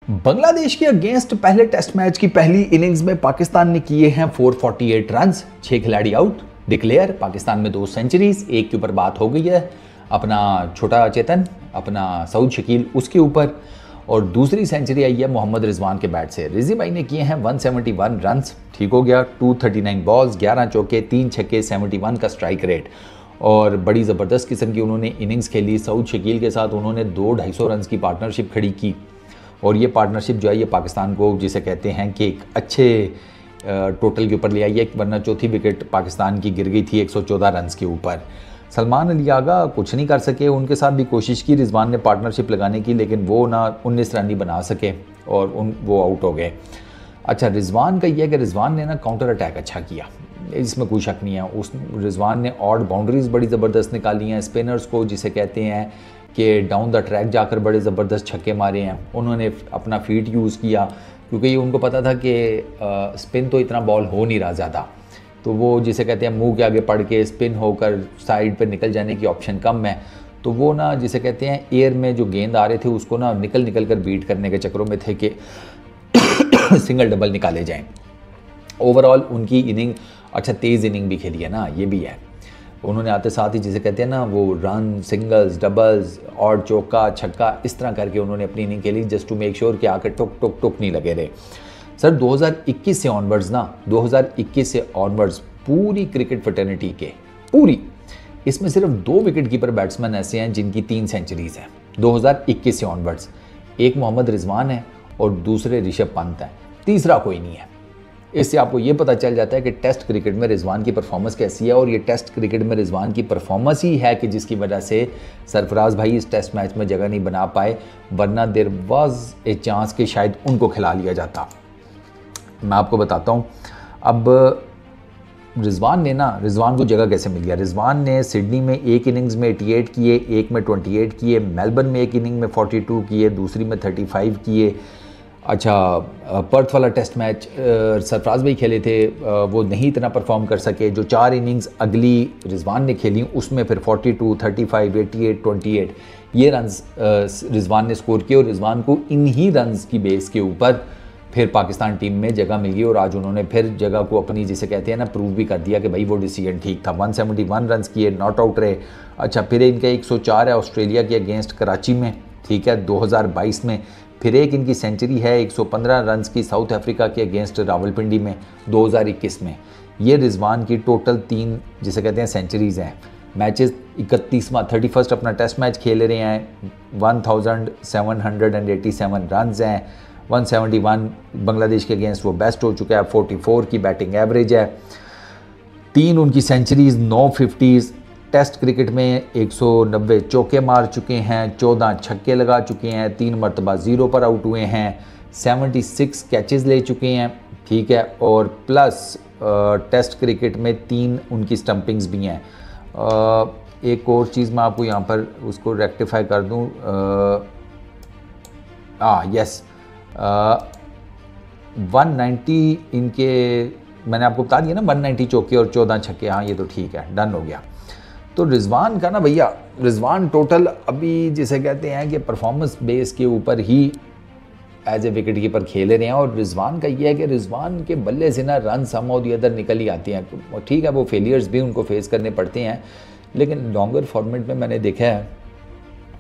बांग्लादेश के अगेंस्ट पहले test match की पहली इनिंग्स में पाकिस्तान ने किए हैं 448 रन्स, 6 खिलाड़ी आउट डिक्लेयर। पाकिस्तान में 2 सेंचुरीज, एक के ऊपर बात हो गई है, अपना छोटा चेतन, अपना सऊद शकील उसके ऊपर, और दूसरी सेंचुरी आई है मोहम्मद रिजवान के बैट से। रिजी भाई ने किए हैं 171 रन्स, ठीक हो गया। 239 बॉल्स, 11 चौके, 3 छक्के, 71 का स्ट्राइक रेट, और बड़ी ज़बरदस्त किस्म की उन्होंने इनिंग्स खेली। सऊद शकील के साथ उन्होंने 200-250 रन की पार्टनरशिप खड़ी की, और ये पार्टनरशिप जो है ये पाकिस्तान को जिसे कहते हैं कि एक अच्छे टोटल के ऊपर ले आई है, वरना चौथी विकेट पाकिस्तान की गिर गई थी 114 रन के ऊपर। सलमान अली आगा कुछ नहीं कर सके, उनके साथ भी कोशिश की रिजवान ने पार्टनरशिप लगाने की, लेकिन वो ना 19 रन ही बना सके और वो आउट हो गए। अच्छा, रिजवान का ये है कि रिजवान ने ना काउंटर अटैक अच्छा किया, इसमें कोई शक नहीं है। उस रिजवान ने ऑड बाउंड्रीज़ बड़ी ज़बरदस्त निकाली हैं, स्पिनर्स को जिसे कहते हैं कि डाउन द ट्रैक जाकर बड़े ज़बरदस्त छक्के मारे हैं। उन्होंने अपना फीट यूज़ किया, क्योंकि उनको पता था कि स्पिन तो इतना बॉल हो नहीं रहा ज़्यादा, तो वो जिसे कहते हैं मुंह के आगे पड़ के स्पिन होकर साइड पर निकल जाने की ऑप्शन कम है, तो वो ना जिसे कहते हैं एयर में जो गेंद आ रहे थे उसको ना निकल कर बीट करने के चक्करों में थे कि सिंगल डबल निकाले जाएँ। ओवरऑल उनकी इनिंग अच्छा तेज़ इनिंग भी खेली है ना, ये भी है। उन्होंने आते साथ ही जिसे कहते हैं ना वो रन, सिंगल्स, डबल्स और चौका छक्का इस तरह करके उन्होंने अपनी इनिंग खेली, जस्ट टू मेक श्योर कि आकर टुक टुक टुक नहीं लगे रहे। सर 2021 से ऑनवर्ड्स ना, 2021 से ऑनवर्ड्स पूरी क्रिकेट फ्रेटर्निटी के पूरी, इसमें सिर्फ 2 विकेट कीपर बैट्समैन ऐसे हैं जिनकी 3 सेंचुरीज हैं 2021 से ऑनवर्ड्स। एक मोहम्मद रिजवान है और दूसरे ऋषभ पंत है, तीसरा कोई नहीं है। इससे आपको ये पता चल जाता है कि टेस्ट क्रिकेट में रिजवान की परफॉर्मेंस कैसी है, और ये टेस्ट क्रिकेट में रिजवान की परफॉर्मेंस ही है कि जिसकी वजह से सरफराज भाई इस टेस्ट मैच में जगह नहीं बना पाए, वरना देर वाज ए चांस कि शायद उनको खिला लिया जाता। मैं आपको बताता हूँ अब रिजवान को जगह कैसे मिल गया। रिजवान ने सिडनी में एक इनिंग्स में 88 किए, एक में 28 किए, मेलबर्न में एक इनिंग में 42 किए, दूसरी में 35 किए। अच्छा, पर्थ वाला टेस्ट मैच सरफराज भाई खेले थे, वो नहीं इतना परफॉर्म कर सके। जो 4 इनिंग्स अगली रिजवान ने खेली उसमें फिर 42, 35, 88, 28 ये रन्स रिजवान ने स्कोर किए, और रिजवान को इन्हीं रन्स की बेस के ऊपर फिर पाकिस्तान टीम में जगह मिल गई, और आज उन्होंने फिर जगह को अपनी जिसे कहते हैं ना प्रूव भी कर दिया कि भाई वो डिसीजन ठीक था। 171 रन्स किए, नॉट आउट रहे। अच्छा, फिर इनका 104 है ऑस्ट्रेलिया के अगेंस्ट कराची में, ठीक है 2022 में। फिर एक इनकी सेंचुरी है 115 रन्स की साउथ अफ्रीका के अगेंस्ट रावलपिंडी में 2021 में। ये रिजवान की टोटल 3 जिसे कहते हैं सेंचुरीज़ हैं। मैचेस 31वां 31st अपना टेस्ट मैच खेल रहे हैं, 1787 रन्स हैं, 171 बांग्लादेश के अगेंस्ट वो बेस्ट हो चुका है, 44 की बैटिंग एवरेज है, 3 उनकी सेंचुरीज़, 9 50s, टेस्ट क्रिकेट में 190 चौके मार चुके हैं, 14 छक्के लगा चुके हैं, 3 मरतबा 0 पर आउट हुए हैं, 76 कैचेस ले चुके हैं, ठीक है, और प्लस टेस्ट क्रिकेट में 3 उनकी स्टंपिंग्स भी हैं। एक और चीज़ मैं आपको यहाँ पर उसको रेक्टिफाई कर दूँ, यस 190 इनके मैंने आपको बता दिया ना, 190 चौके और 14 छक्के, हाँ ये तो ठीक है, डन हो गया। तो रिजवान का ना भैया, रिजवान टोटल अभी जिसे कहते हैं कि परफॉर्मेंस बेस के ऊपर ही एज ए विकेट कीपर खेल रहे हैं, और रिजवान का ये है कि रिजवान के बल्ले से ना रन सम और दी अदर निकल ही आती हैं। तो ठीक है वो फेलियर्स भी उनको फेस करने पड़ते हैं, लेकिन लॉन्गर फॉर्मेट में मैंने देखा है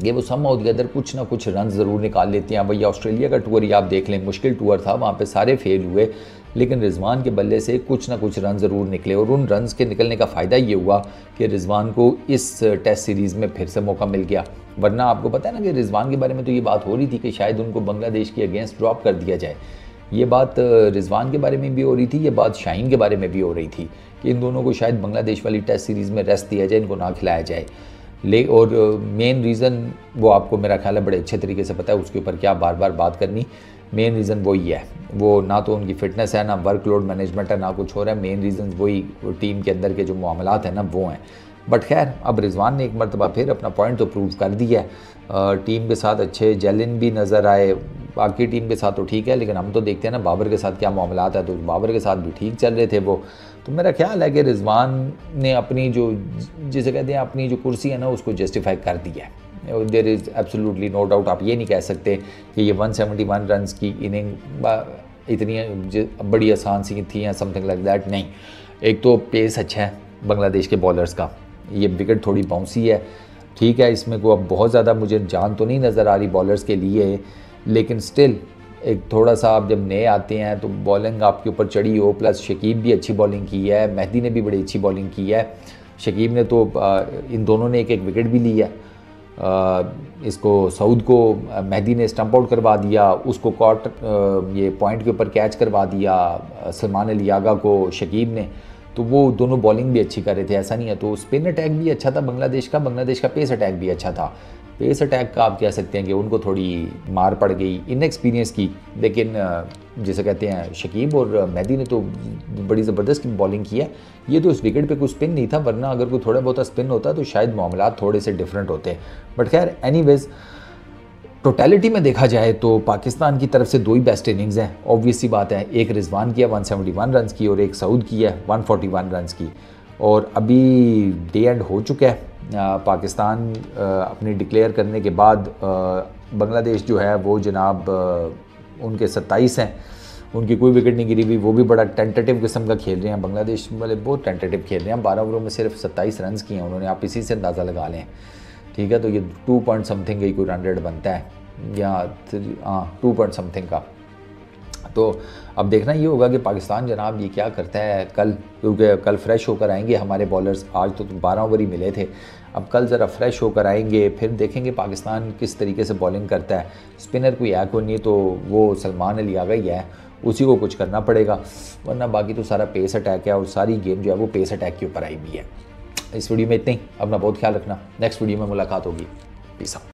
कि वो सम और दी अदर कुछ ना कुछ रन ज़रूर निकाल लेते हैं। भैया ऑस्ट्रेलिया का टूर ही आप देख लें, मुश्किल टूर था, वहाँ पे सारे फेल हुए, लेकिन रिजवान के बल्ले से कुछ ना कुछ रन ज़रूर निकले, और उन रन्स के निकलने का फ़ायदा ये हुआ कि रिजवान को इस टेस्ट सीरीज़ में फिर से मौका मिल गया। वरना आपको पता है ना कि रिजवान के बारे में तो ये बात हो रही थी कि शायद उनको बांग्लादेश के अगेंस्ट ड्रॉप कर दिया जाए। ये बात रिजवान के बारे में भी हो रही थी, ये बात शाहीन के बारे में भी हो रही थी कि इन दोनों को शायद बांग्लादेश वाली टेस्ट सीरीज़ में रेस्ट दिया जाए, इनको ना खिलाया जाए। और मेन रीज़न वो आपको मेरा ख्याल है बड़े अच्छे तरीके से पता है, उसके ऊपर क्या बार बार बात करनी। मेन रीज़न वही है, वो ना तो उनकी फ़िटनेस है, ना वर्कलोड मैनेजमेंट है, ना कुछ हो रहा है। मेन रीज़न वही टीम के अंदर के जो मामलात हैं ना वो हैं। बट खैर अब रिजवान ने एक मरतबा फिर अपना पॉइंट तो प्रूव कर दिया है। टीम के साथ अच्छे जेलिन भी नज़र आए, बाकी टीम के साथ तो ठीक है, लेकिन हम तो देखते हैं ना बाबर के साथ क्या मामलात है, तो बाबर के साथ भी ठीक चल रहे थे वो। तो मेरा ख्याल है कि रिजवान ने अपनी जो जिसे कहते हैं अपनी जो कुर्सी है ना उसको जस्टिफाई कर दिया है। There is absolutely no doubt. आप ये नहीं कह सकते कि ये 171 रन्स की इनिंग इतनी बड़ी आसान सी थी या समथिंग लाइक दैट, नहीं। एक तो पेस अच्छा है बांग्लादेश के बॉलर्स का, ये विकेट थोड़ी बाउंसी है, ठीक है, इसमें को अब बहुत ज़्यादा मुझे जान तो नहीं नज़र आ रही बॉलर्स के लिए, लेकिन स्टिल एक थोड़ा सा आप जब नए आते हैं तो बॉलिंग आपके ऊपर चढ़ी हो, प्लस शकीब भी अच्छी बॉलिंग की है, मेहदी ने भी बड़ी अच्छी बॉलिंग की है। शकीब ने तो इन दोनों ने एक एक विकेट भी ली है। इसको सऊद को मेहदी ने स्टंप आउट करवा दिया, उसको कॉट ये पॉइंट के ऊपर कैच करवा दिया सलमान अली आगा को शकीब ने, तो वो दोनों बॉलिंग भी अच्छी कर रहे थे, ऐसा नहीं है। तो स्पिन अटैक भी अच्छा था बांग्लादेश का पेस अटैक भी अच्छा था। पेस अटैक का आप कह सकते हैं कि उनको थोड़ी मार पड़ गई इनएक्सपीरियंस की, लेकिन जिसे कहते हैं शकीब और मेहदी ने तो बड़ी ज़बरदस्त बॉलिंग की है। ये तो इस विकेट पे कोई स्पिन नहीं था, वरना अगर कोई थोड़ा बहुत स्पिन होता तो शायद मामला थोड़े से डिफरेंट होते। बट खैर एनीवेज टोटलिटी में देखा जाए तो पाकिस्तान की तरफ से दो ही बेस्ट इनिंग्स हैं, ऑब्वियस सी बात है। एक रिजवान की है 171 रन्स की और एक सऊद की है 141 रन्स की। और अभी डे एंड हो चुका है। पाकिस्तान अपनी डिक्लेयर करने के बाद बांग्लादेश जो है वो जनाब उनके 27 हैं, उनकी कोई विकेट नहीं गिरी हुई, वो भी बड़ा टेंटेटिव किस्म का खेल रहे हैं। बांग्लादेश वाले बहुत टेंटेटिव खेल रहे हैं, 12 ओवरों में सिर्फ 27 रन्स किए हैं उन्होंने, आप इसी से अंदाज़ा लगा लें, ठीक है। तो ये 2 पॉइंट समथिंग का कोई रन रेट बनता है, या हाँ 2 पॉइंट समथिंग का। तो अब देखना ये होगा कि पाकिस्तान जनाब ये क्या करता है कल, क्योंकि कल फ्रेश होकर आएंगे हमारे बॉलर्स। आज तो 12 ओवर ही मिले थे, अब कल ज़रा फ्रेश होकर आएंगे, फिर देखेंगे पाकिस्तान किस तरीके से बॉलिंग करता है। स्पिनर कोई है कोई नहीं, तो वो सलमान अली आगा ही है, उसी को कुछ करना पड़ेगा, वरना बाकी तो सारा पेस अटैक है और सारी गेम जो है वो पेस अटैक के ऊपर आई भी है। इस वीडियो में इतना ही, अपना बहुत ख्याल रखना, नेक्स्ट वीडियो में मुलाकात होगी, पीस आउट।